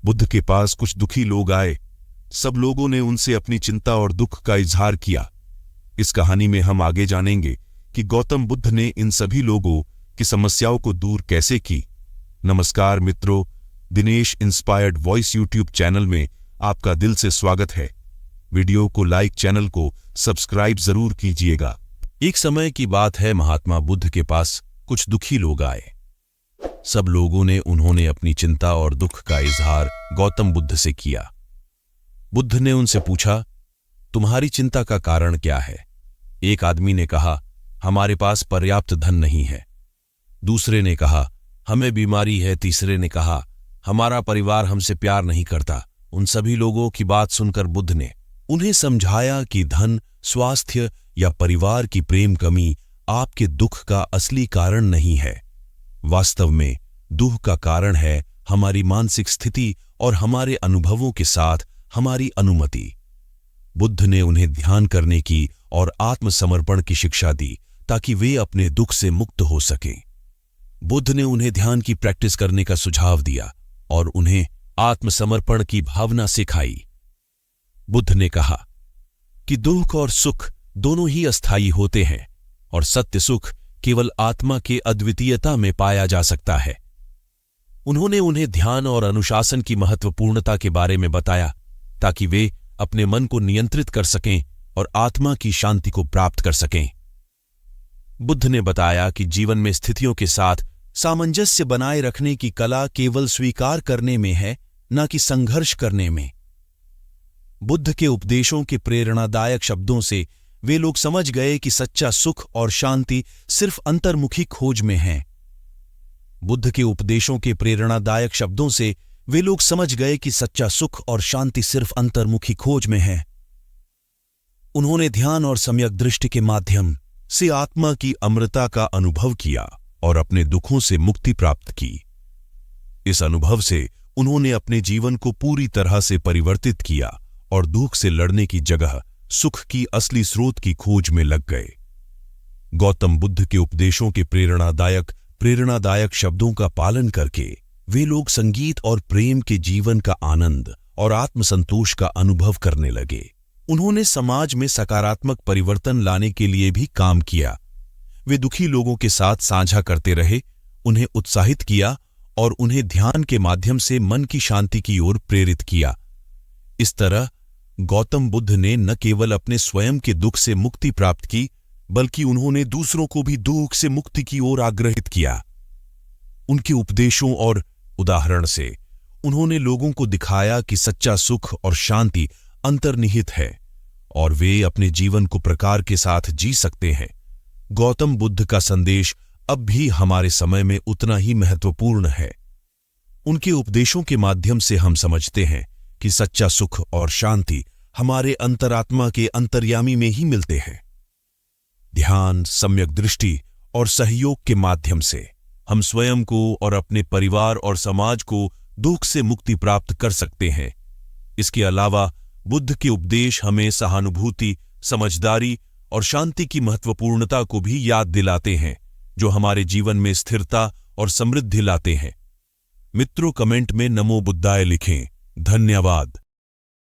बुद्ध के पास कुछ दुखी लोग आए। सब लोगों ने उनसे अपनी चिंता और दुख का इजहार किया। इस कहानी में हम आगे जानेंगे कि गौतम बुद्ध ने इन सभी लोगों की समस्याओं को दूर कैसे की। नमस्कार मित्रों, Dinesh inspired voice YouTube channel में आपका दिल से स्वागत है। वीडियो को लाइक, चैनल को सब्सक्राइब जरूर कीजिएगा। एक समय की बात है, महात्मा बुद्ध के पास कुछ दुखी लोग आए। सब लोगों ने उन्होंने अपनी चिंता और दुख का इजहार गौतम बुद्ध से किया। बुद्ध ने उनसे पूछा, तुम्हारी चिंता का कारण क्या है? एक आदमी ने कहा, हमारे पास पर्याप्त धन नहीं है। दूसरे ने कहा, हमें बीमारी है। तीसरे ने कहा, हमारा परिवार हमसे प्यार नहीं करता। उन सभी लोगों की बात सुनकर बुद्ध ने उन्हें समझाया कि धन, स्वास्थ्य या परिवार की प्रेम कमी आपके दुख का असली कारण नहीं है। वास्तव में दुख का कारण है हमारी मानसिक स्थिति और हमारे अनुभवों के साथ हमारी अनुमति। बुद्ध ने उन्हें ध्यान करने की और आत्मसमर्पण की शिक्षा दी ताकि वे अपने दुख से मुक्त हो सकें। बुद्ध ने उन्हें ध्यान की प्रैक्टिस करने का सुझाव दिया और उन्हें आत्मसमर्पण की भावना सिखाई। बुद्ध ने कहा कि दुख और सुख दोनों ही अस्थायी होते हैं और सत्य सुख केवल आत्मा के अद्वितीयता में पाया जा सकता है। उन्होंने उन्हें ध्यान और अनुशासन की महत्वपूर्णता के बारे में बताया ताकि वे अपने मन को नियंत्रित कर सकें और आत्मा की शांति को प्राप्त कर सकें। बुद्ध ने बताया कि जीवन में स्थितियों के साथ सामंजस्य बनाए रखने की कला केवल स्वीकार करने में है, न कि संघर्ष करने में। बुद्ध के उपदेशों के प्रेरणादायक शब्दों से वे लोग समझ गए कि सच्चा सुख और शांति सिर्फ अंतर्मुखी खोज में है। बुद्ध के उपदेशों के प्रेरणादायक शब्दों से वे लोग समझ गए कि सच्चा सुख और शांति सिर्फ अंतर्मुखी खोज में है। उन्होंने ध्यान और सम्यक दृष्टि के माध्यम से आत्मा की अमरता का अनुभव किया और अपने दुखों से मुक्ति प्राप्त की। इस अनुभव से उन्होंने अपने जीवन को पूरी तरह से परिवर्तित किया और दुख से लड़ने की जगह सुख की असली स्रोत की खोज में लग गए। गौतम बुद्ध के उपदेशों के प्रेरणादायक शब्दों का पालन करके वे लोग संगीत और प्रेम के जीवन का आनंद और आत्मसंतोष का अनुभव करने लगे। उन्होंने समाज में सकारात्मक परिवर्तन लाने के लिए भी काम किया। वे दुखी लोगों के साथ साझा करते रहे, उन्हें उत्साहित किया और उन्हें ध्यान के माध्यम से मन की शांति की ओर प्रेरित किया। इस तरह गौतम बुद्ध ने न केवल अपने स्वयं के दुख से मुक्ति प्राप्त की, बल्कि उन्होंने दूसरों को भी दुख से मुक्ति की ओर आग्रहित किया। उनके उपदेशों और उदाहरण से उन्होंने लोगों को दिखाया कि सच्चा सुख और शांति अंतर्निहित है और वे अपने जीवन को प्रकार के साथ जी सकते हैं। गौतम बुद्ध का संदेश अब भी हमारे समय में उतना ही महत्वपूर्ण है। उनके उपदेशों के माध्यम से हम समझते हैं कि सच्चा सुख और शांति हमारे अंतरात्मा के अंतर्यामी में ही मिलते हैं। ध्यान, सम्यक दृष्टि और सहयोग के माध्यम से हम स्वयं को और अपने परिवार और समाज को दुख से मुक्ति प्राप्त कर सकते हैं। इसके अलावा बुद्ध के उपदेश हमें सहानुभूति, समझदारी और शांति की महत्वपूर्णता को भी याद दिलाते हैं, जो हमारे जीवन में स्थिरता और समृद्धि लाते हैं। मित्रों, कमेंट में नमो बुद्धाय लिखें। धन्यवाद।